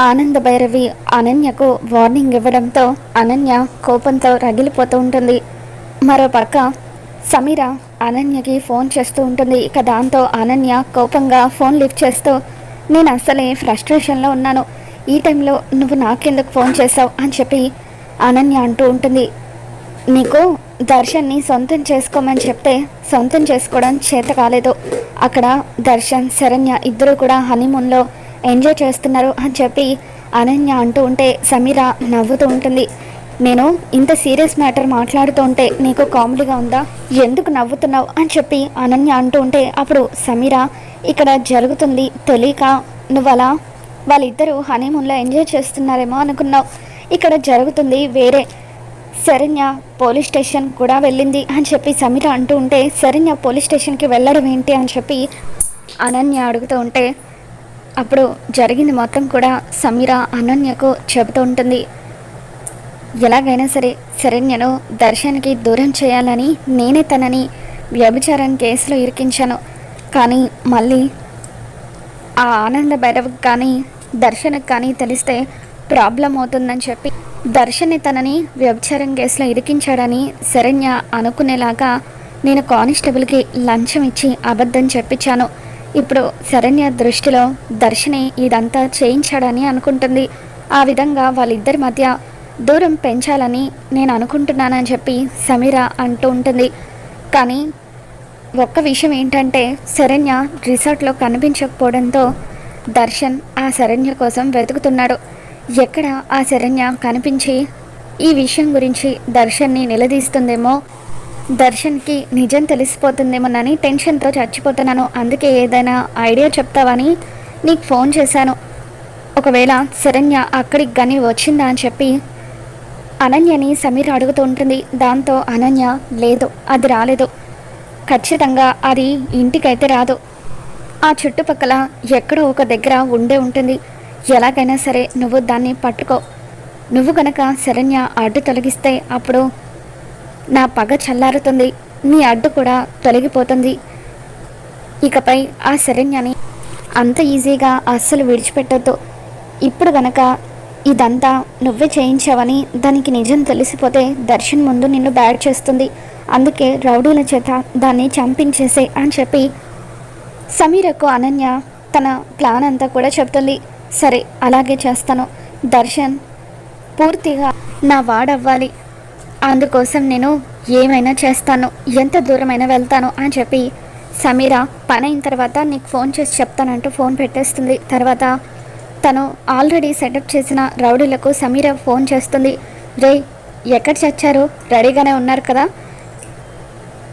ఆనంద భైరవి అనన్యకు వార్నింగ్ ఇవ్వడంతో అనన్య కోపంతో రగిలిపోతూ ఉంటుంది. మరోపక్క సమీర అనన్యకి ఫోన్ చేస్తూ ఉంటుంది. ఇక దాంతో అనన్య కోపంగా ఫోన్ లిఫ్ట్ చేస్తూ, నేను అసలే ఫ్రస్ట్రేషన్లో ఉన్నాను, ఈ టైంలో నువ్వు నాకెందుకు ఫోన్ చేసావు అని చెప్పి అనన్య అంటూ ఉంటుంది. నీకు దర్శన్ని సొంతం చేసుకోమని చెప్తే సొంతం చేసుకోవడం చేత కాలేదు. అక్కడ దర్శన్ శరణ్య ఇద్దరు కూడా హనీమూన్లో ఎంజాయ్ చేస్తున్నారు అని చెప్పి అనన్య అంటూ ఉంటే సమీర నవ్వుతూ ఉంటుంది. నేను ఇంత సీరియస్ మ్యాటర్ మాట్లాడుతూ ఉంటే నీకు కామెడీగా ఉందా, ఎందుకు నవ్వుతున్నావు అని చెప్పి అనన్య అంటూ ఉంటే అప్పుడు సమీర, ఇక్కడ జరుగుతుంది తెలియక నువ్వు అలా వాళ్ళిద్దరూ హనీమూన్లో ఎంజాయ్ చేస్తున్నారేమో అనుకున్నావు, ఇక్కడ జరుగుతుంది వేరే. శరణ్య పోలీస్ స్టేషన్ కూడా వెళ్ళింది అని చెప్పి సమీర అంటూ ఉంటే, శరణ్య పోలీస్ స్టేషన్కి వెళ్ళడం ఏంటి అని చెప్పి అనన్య అడుగుతూ ఉంటే అప్పుడు జరిగింది మొత్తం కూడా సమీర అనన్యకు చెబుతూ ఉంటుంది. ఎలాగైనా సరే శరణ్యను దర్శన్కి దూరం చేయాలని నేనే తనని వ్యభిచారం కేసులో ఇరికించాను. కానీ మళ్ళీ ఆ ఆనంద భైరవ్కి కానీ దర్శన్కి కానీ తెలిస్తే ప్రాబ్లం అవుతుందని చెప్పి దర్శన్ని తనని వ్యభిచారం కేసులో ఇరికించాడని శరణ్య అనుకునేలాగా నేను కానిస్టేబుల్కి లంచం ఇచ్చి అబద్ధం చెప్పించాను. ఇప్పుడు శరణ్య దృష్టిలో దర్శనే ఇదంతా చేయించాడని అనుకుంటుంది. ఆ విధంగా వాళ్ళిద్దరి మధ్య దూరం పెంచాలని నేను అనుకుంటున్నానని చెప్పి సమీర అంటూ ఉంటుంది. కానీ ఒక్క విషయం ఏంటంటే శరణ్య రిసార్ట్లో కనిపించకపోవడంతో దర్శన్ ఆ శరణ్య కోసం వెతుకుతున్నాడు. ఎక్కడ ఆ శరణ్య కనిపించి ఈ విషయం గురించి దర్శన్ని నిలదీస్తుందేమో, దర్శన్కి నిజం తెలిసిపోతుందేమోనని టెన్షన్తో చచ్చిపోతున్నాను. అందుకే ఏదైనా ఐడియా చెప్తావని నీకు ఫోన్ చేశాను. ఒకవేళ శరణ్య అక్కడికి కానీ వచ్చిందా అని చెప్పి అనన్యని సమీర అడుగుతూ ఉంటుంది. దాంతో అనన్య, లేదు అది రాలేదు, ఖచ్చితంగా అది ఇంటికైతే రాదు, ఆ చుట్టుపక్కల ఎక్కడో ఒక దగ్గర ఉండే ఉంటుంది. ఎలాగైనా సరే నువ్వు దాన్ని పట్టుకో. నువ్వు కనుక శరణ్య అడ్డు తొలగిస్తే అప్పుడు నా పగ చల్లారుతుంది, నీ అడ్డు కూడా తొలగిపోతుంది. ఇకపై ఆ శరణ్యని అంత ఈజీగా అస్సలు విడిచిపెట్టొద్దు. ఇప్పుడు గనక ఇదంతా నువ్వే చేయించావని దానికి నిజం తెలిసిపోతే దర్శన్ ముందు నిన్ను బ్యాడ్ చేస్తుంది. అందుకే రౌడీల చేత దాన్ని చంపించేసే అని చెప్పి సమీరకు అనన్య తన ప్లాన్ అంతా కూడా చెప్తుంది. సరే అలాగే చేస్తాను, దర్శన్ పూర్తిగా నా వాడవ్వాలి, అందుకోసం నేను ఏమైనా చేస్తాను, ఎంత దూరమైనా వెళ్తాను అని చెప్పి సమీర పని అయిన తర్వాత నీకు ఫోన్ చేసి చెప్తానంటూ ఫోన్ పెట్టేస్తుంది. తర్వాత తను ఆల్రెడీ సెటప్ చేసిన రౌడీలకు సమీర ఫోన్ చేస్తుంది. రే, ఎక్కడ చచ్చారు, రెడీగానే ఉన్నారు కదా,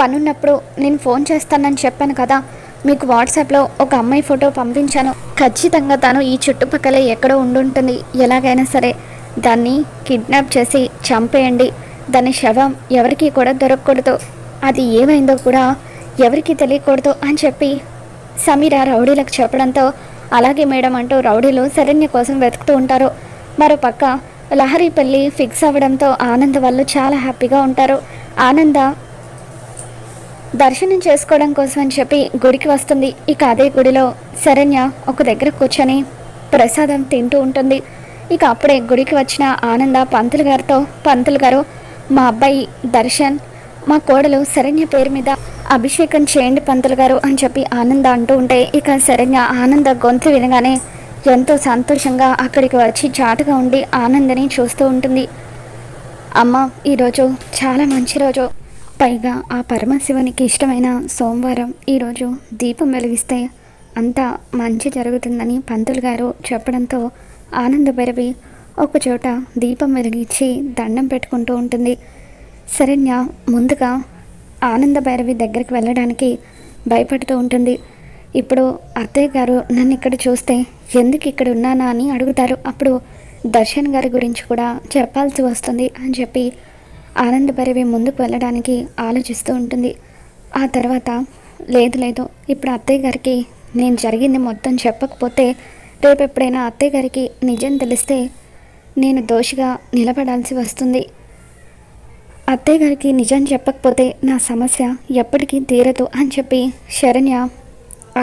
పనున్నప్పుడు నేను ఫోన్ చేస్తానని చెప్పాను కదా, మీకు వాట్సాప్లో ఒక అమ్మాయి ఫోటో పంపించాను, ఖచ్చితంగా తను ఈ చుట్టుపక్కల ఎక్కడో ఉండుంటుంది. ఎలాగైనా సరే దాన్ని కిడ్నాప్ చేసి చంపేయండి, దాని శవం ఎవరికి కూడా దొరకకూడదు, అది ఏమైందో కూడా ఎవరికి తెలియకూడదు అని చెప్పి సమీర రౌడీలకు చెప్పడంతో అలాగే మేడం అంటూ రౌడీలు శరణ్య కోసం వెతుకుతూ ఉంటారు. మరోపక్క లహరి పెళ్ళి ఫిక్స్ అవ్వడంతో ఆనంద్ వాళ్ళు చాలా హ్యాపీగా ఉంటారు. ఆనంద దర్శనం చేసుకోవడం కోసం అని చెప్పి గుడికి వస్తుంది. ఇక అదే గుడిలో శరణ్య ఒక దగ్గర కూర్చొని ప్రసాదం తింటూ ఉంటుంది. ఇక అప్పుడే గుడికి వచ్చిన ఆనంద పంతులు గారితో, పంతులు గారు మా అబ్బాయి దర్శన్ మా కోడలు శరణ్య పేరు మీద అభిషేకం చేయండి పంతులు గారు అని చెప్పి ఆనంద అంటూ ఉంటే ఇక శరణ్య ఆనంద గొంతు వినగానే ఎంతో సంతోషంగా అక్కడికి వచ్చి చాటుగా ఉండి ఆనందని చూస్తూ ఉంటుంది. అమ్మ, ఈరోజు చాలా మంచి రోజు, పైగా ఆ పరమశివునికి ఇష్టమైన సోమవారం, ఈరోజు దీపం వెలిగిస్తే అంతా మంచి జరుగుతుందని పంతులు గారు చెప్పడంతో ఆనంద భైరవి ఒకచోట దీపం వెలిగించి దండం పెట్టుకుంటూ ఉంటుంది. శరణ్య ముందుగా ఆనంద భైరవి దగ్గరికి వెళ్ళడానికి భయపడుతూ ఉంటుంది. ఇప్పుడు అత్తయ్య గారు నన్ను ఇక్కడ చూస్తే ఎందుకు ఇక్కడ ఉన్నానా అని అడుగుతారు, అప్పుడు దర్శన్ గారి గురించి కూడా చెప్పాల్సి వస్తుంది అని చెప్పి ఆనంద భైరవి ముందుకు వెళ్ళడానికి ఆలోచిస్తూ ఉంటుంది. ఆ తర్వాత లేదు ఇప్పుడు అత్తయ్య గారికి నేను జరిగింది మొత్తం చెప్పకపోతే రేపు ఎప్పుడైనా అత్తయ్య గారికి నిజం తెలిస్తే నేను దోషిగా నిలబడాల్సి వస్తుంది, అత్తయ్య గారికి నిజం చెప్పకపోతే నా సమస్య ఎప్పటికీ తీరదు అని చెప్పి శరణ్య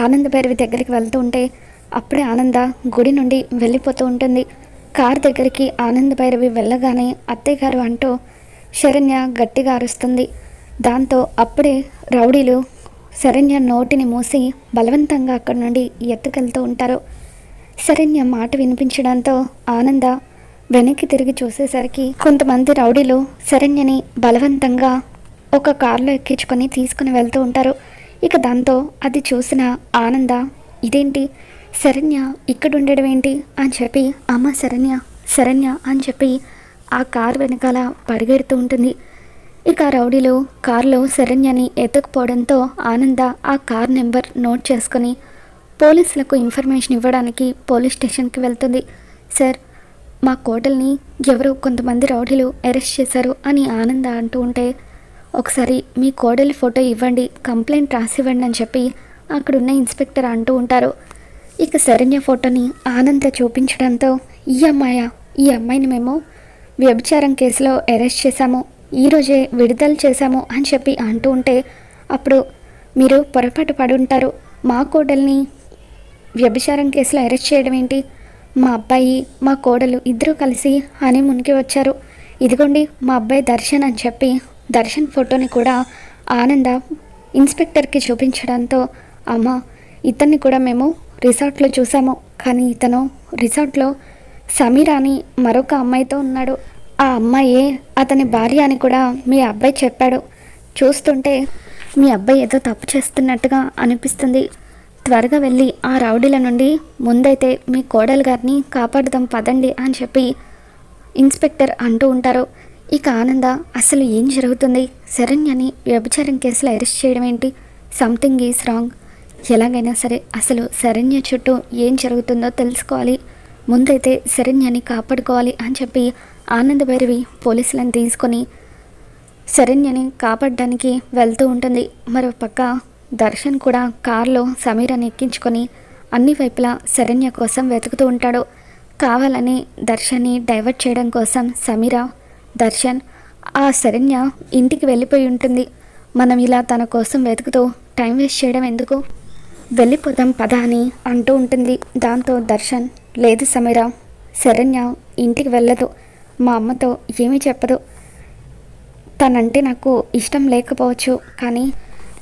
ఆనంద భైరవి దగ్గరికి వెళ్తూ ఉంటే అప్పుడే ఆనంద గుడి నుండి వెళ్ళిపోతూ ఉంటుంది. కార్ దగ్గరికి ఆనంద్ భైరవి వెళ్ళగానే అత్తయ్య గారు అంటూ శరణ్య గట్టిగా అరుస్తుంది. దాంతో అప్పుడే రౌడీలు శరణ్య నోటిని మూసి బలవంతంగా అక్కడి నుండి ఎత్తుకెళ్తూ ఉంటారు. శరణ్య మాట వినిపించడంతో ఆనంద వెనక్కి తిరిగి చూసేసరికి కొంతమంది రౌడీలు శరణ్యని బలవంతంగా ఒక కారులో ఎక్కించుకొని తీసుకుని వెళ్తూ ఉంటారు. ఇక దాంతో అది చూసిన ఆనంద ఇదేంటి శరణ్య ఇక్కడ ఉండడం ఏంటి అని చెప్పి అమ్మ శరణ్య శరణ్య అని చెప్పి ఆ కారు వెనకాల పరిగెడుతూ ఉంటుంది. ఇక రౌడీలు కారులో శరణ్యని ఎత్తుకుపోవడంతో ఆనంద ఆ కార్ నెంబర్ నోట్ చేసుకొని పోలీసులకు ఇన్ఫర్మేషన్ ఇవ్వడానికి పోలీస్ స్టేషన్కి వెళ్తుంది. సార్, మా కోడల్ని ఎవరో కొంతమంది రౌడీలు అరెస్ట్ చేశారు అని ఆనంద అంటూ ఉంటే ఒకసారి మీ కోడలి ఫోటో ఇవ్వండి, కంప్లైంట్ రాసివ్వండి అని చెప్పి అక్కడున్న ఇన్స్పెక్టర్ అంటూ ఉంటారు. ఇక శరణ్య ఫోటోని ఆనంద చూపించడంతో ఈ అమ్మాయిని మేము వ్యభిచారం కేసులో అరెస్ట్ చేశాము, ఈరోజే విడుదల చేశాము అని చెప్పి అంటూ ఉంటే అప్పుడు మీరు పొరపాటు పడి ఉంటారు, మా కోడల్ని వ్యభిచారం కేసులో అరెస్ట్ చేయడం ఏంటి, మా అబ్బాయి మా కోడలు ఇద్దరూ కలిసి హనీమూన్కి వచ్చారు, ఇదిగోండి మా అబ్బాయి దర్శన్ అని చెప్పి దర్శన్ ఫోటోని కూడా ఆనంద ఇన్స్పెక్టర్కి చూపించడంతో అమ్మ ఇతన్ని కూడా మేము రిసార్ట్లో చూసాము, కానీ ఇతను రిసార్ట్లో సమీరా అని మరొక అమ్మాయితో ఉన్నాడు, ఆ అమ్మాయే అతని భార్య అని కూడా మీ అబ్బాయి చెప్పాడు, చూస్తుంటే మీ అబ్బాయి ఏదో తప్పు చేస్తున్నట్టుగా అనిపిస్తుంది, త్వరగా వెళ్ళి ఆ రౌడీల నుండి ముందైతే మీ కోడలు గారిని కాపాడుదాం పదండి అని చెప్పి ఇన్స్పెక్టర్ అంటూ ఉంటారు. ఇక ఆనంద అసలు ఏం జరుగుతుంది, శరణ్యని వ్యభిచారం కేసులో అరెస్ట్ చేయడం ఏంటి, సంథింగ్ ఈజ్ రాంగ్, ఎలాగైనా సరే అసలు శరణ్య చుట్టూ ఏం జరుగుతుందో తెలుసుకోవాలి, ముందైతే శరణ్యని కాపాడుకోవాలి అని చెప్పి ఆనంద భైరవి పోలీసులను తీసుకొని శరణ్యని కాపాడడానికి వెళ్తూ ఉంటుంది. మరో పక్క దర్శన్ కూడా కారులో సమీరాని ఎక్కించుకొని అన్ని వైపులా శరణ్య కోసం వెతుకుతూ ఉంటాడు. కావాలని దర్శన్ని డైవర్ట్ చేయడం కోసం సమీరా దర్శన్ ఆ శరణ్య ఇంటికి వెళ్ళిపోయి ఉంటుంది, మనం ఇలా తన కోసం వెతుకుతూ టైం వేస్ట్ చేయడం ఎందుకు, వెళ్ళిపోదాం పద అని అంటూ ఉంటుంది. దాంతో దర్శన్ లేదు సమీరా, శరణ్య ఇంటికి వెళ్ళదు, మా అమ్మతో ఏమీ చెప్పదు, తనంటే నాకు ఇష్టం లేకపోవచ్చు, కానీ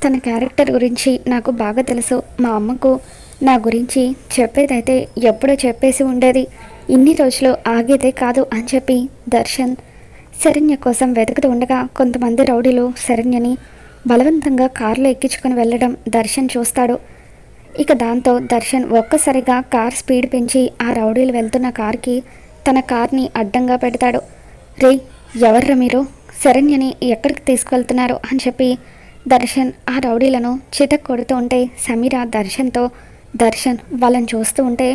తన క్యారెక్టర్ గురించి నాకు బాగా తెలుసు, మా అమ్మకు నా గురించి చెప్పేదైతే ఎప్పుడో చెప్పేసి ఉండేది, ఇన్ని రోజులు ఆగేదే కాదు అని చెప్పి దర్శన్ శరణ్య కోసం వెతుకుతూ ఉండగా కొంతమంది రౌడీలు శరణ్యని బలవంతంగా కారులో ఎక్కించుకొని వెళ్ళడం దర్శన్ చూస్తాడు. ఇక దాంతో దర్శన్ ఒక్కసారిగా కార్ స్పీడ్ పెంచి ఆ రౌడీలు వెళ్తున్న కార్కి తన కార్ని అడ్డంగా పెడతాడు. రే ఎవర్రా మీరు, శరణ్యని ఎక్కడికి తీసుకువెళ్తున్నారు అని చెప్పి దర్శన్ ఆ రౌడీలను చితక్ కొడుతూ ఉంటే సమీరా దర్శన్తో దర్శన్ వాళ్ళని చూస్తూ ఉంటే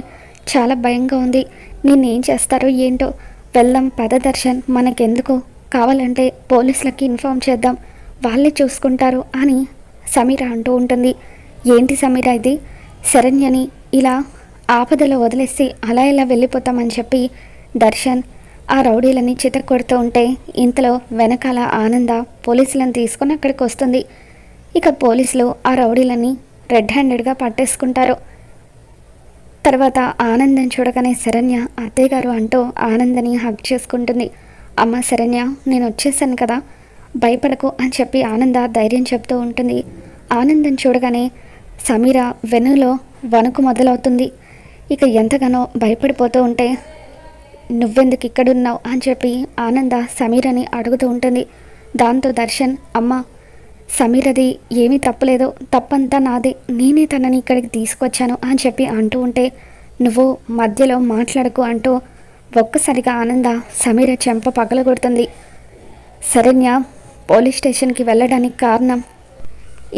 చాలా భయంగా ఉంది, నిన్నేం చేస్తారో ఏంటో, వెళ్దాం పద దర్శన్, మనకెందుకు, కావాలంటే పోలీసులకి ఇన్ఫామ్ చేద్దాం, వాళ్ళే చూసుకుంటారు అని సమీరా అంటూ ఉంటుంది. ఏంటి సమీరా ఇది, శరణ్యని ఇలా ఆపదలో వదిలేసి అలా ఇలా వెళ్ళిపోతామని చెప్పి దర్శన్ ఆ రౌడీలని చితక్కొడుతూ ఉంటే ఇంతలో వెనకాల ఆనంద పోలీసులను తీసుకొని అక్కడికి వస్తుంది. ఇక పోలీసులు ఆ రౌడీలని రెడ్ హ్యాండెడ్గా పట్టేసుకుంటారు. తర్వాత ఆనందం చూడగానే శరణ్య అత్తయ్య గారు అంటూ ఆనందని హగ్ చేసుకుంటుంది. అమ్మ శరణ్య, నేను వచ్చేసాను కదా, భయపడకు అని చెప్పి ఆనంద ధైర్యం చెప్తూ ఉంటుంది. ఆనందం చూడగానే సమీరా వెన్నులో వణుకు మొదలవుతుంది. ఇక ఎంతగానో భయపడిపోతూ ఉంటే నువ్వెందుకు ఇక్కడున్నావు అని చెప్పి ఆనంద సమీరని అడుగుతూ ఉంటుంది. దాంతో దర్శన్ అమ్మ సమీరది ఏమీ తప్పులేదు, తప్పంతా నాదే, నేనే తనని ఇక్కడికి తీసుకొచ్చాను అని చెప్పి అంటూ ఉంటే నువ్వు మధ్యలో మాట్లాడకు అంటూ ఒక్కసారిగా ఆనంద సమీర చెంప పగలగొడుతుంది. శరణ్య పోలీస్ స్టేషన్కి వెళ్ళడానికి కారణం,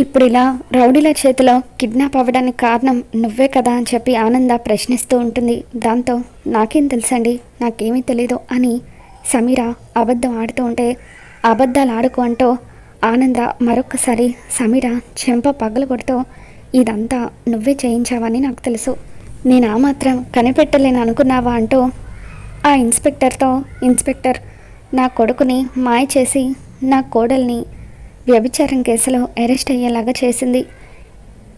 ఇప్పుడు ఇలా రౌడీల చేతిలో కిడ్నాప్ అవ్వడానికి కారణం నువ్వే కదా అని చెప్పి ఆనంద ప్రశ్నిస్తూ ఉంటుంది. దాంతో నాకేం తెలుసండి, నాకేమీ తెలీదు అని సమీర అబద్ధం ఆడుతూ ఉంటే అబద్ధాలు ఆడుకో అంటూ ఆనంద మరొకసారి సమీర చెంప పగలు కొడుతూ ఇదంతా నువ్వే చేయించావని నాకు తెలుసు, నేను ఆ మాత్రం కనిపెట్టలేను అనుకున్నావా అంటూ ఆ ఇన్స్పెక్టర్ నా కొడుకుని మాయ చేసి నా కోడల్ని వ్యభిచారం కేసులో అరెస్ట్ అయ్యేలాగా చేసింది,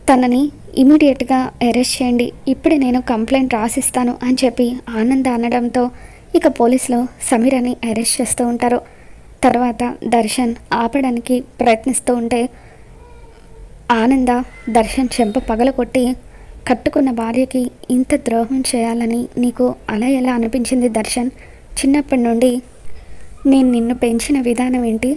తనని ఇమీడియట్గా అరెస్ట్ చేయండి, ఇప్పుడే నేను కంప్లైంట్ రాసిస్తాను అని చెప్పి ఆనంద్ అనడంతో ఇక పోలీసులు సమీరాని అరెస్ట్ చేస్తూ ఉంటారు. తర్వాత దర్శన్ ఆపడానికి ప్రయత్నిస్తూ ఉంటే ఆనంద దర్శన్ చెంప పగలగొట్టి, కట్టుకున్న భార్యకి ఇంత ద్రోహం చేయాలని నీకు అలా ఎలా అనిపించింది దర్శన్? చిన్నప్పటి నుండి నేను నిన్ను పెంచిన విధానం ఏంటి,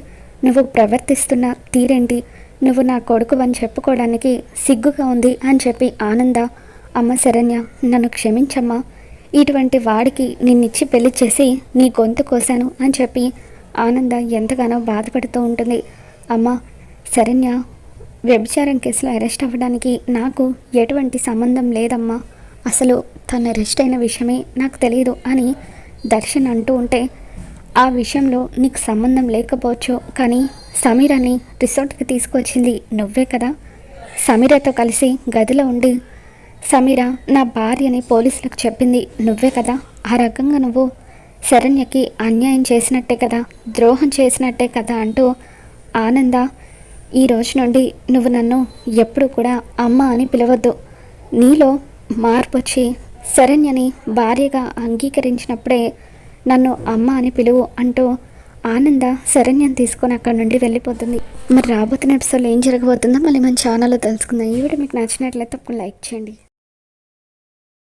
నువ్వు ప్రవర్తిస్తున్న తీరేంటి, నువ్వు నా కొడుకు అని చెప్పుకోవడానికి సిగ్గుగా ఉంది అని చెప్పి ఆనంద, అమ్మ శరణ్య నన్ను క్షమించమ్మా, ఇటువంటి వాడికి నిన్నిచ్చి పెళ్లి చేసి నీ గొంతు కోసాను అని చెప్పి ఆనంద ఎంతగానో బాధపడుతూ ఉంటుంది. అమ్మ శరణ్య వ్యభిచారం కేసులో అరెస్ట్ అవ్వడానికి నాకు ఎటువంటి సంబంధం లేదమ్మా, అసలు తను అరెస్ట్ అయిన విషయమే నాకు తెలియదు అని దర్శన్ అంటూ ఉంటే, ఆ విషయంలో నీకు సంబంధం లేకపోవచ్చు, కానీ సమీరాని రిసార్ట్కి తీసుకొచ్చింది నువ్వే కదా, సమీరతో కలిసి గదిలో ఉండి సమీర నా భార్యని పోలీసులకు చెప్పింది నువ్వే కదా, ఆ రకంగా నువ్వు శరణ్యకి అన్యాయం చేసినట్టే కదా, ద్రోహం చేసినట్టే కదా అంటూ ఆనంద, ఈ రోజు నుండి నువ్వు నన్ను ఎప్పుడు కూడా అమ్మ అని పిలవద్దు, నీలో మార్పు వచ్చి శరణ్యని భార్యగా అంగీకరించినప్పుడే నన్ను అమ్మ అని పిలువు అంటూ ఆనంద శరణ్యం తీసుకొని అక్కడ నుండి వెళ్ళిపోతుంది. మరి రాబోతున్న ఎపిసోడ్లో ఏం జరగబోతుందో మళ్ళీ మన ఛానల్లో తెలుసుకుందాం. ఈ వీడియో మీకు నచ్చినట్లయితే తప్పకుండా లైక్ చేయండి.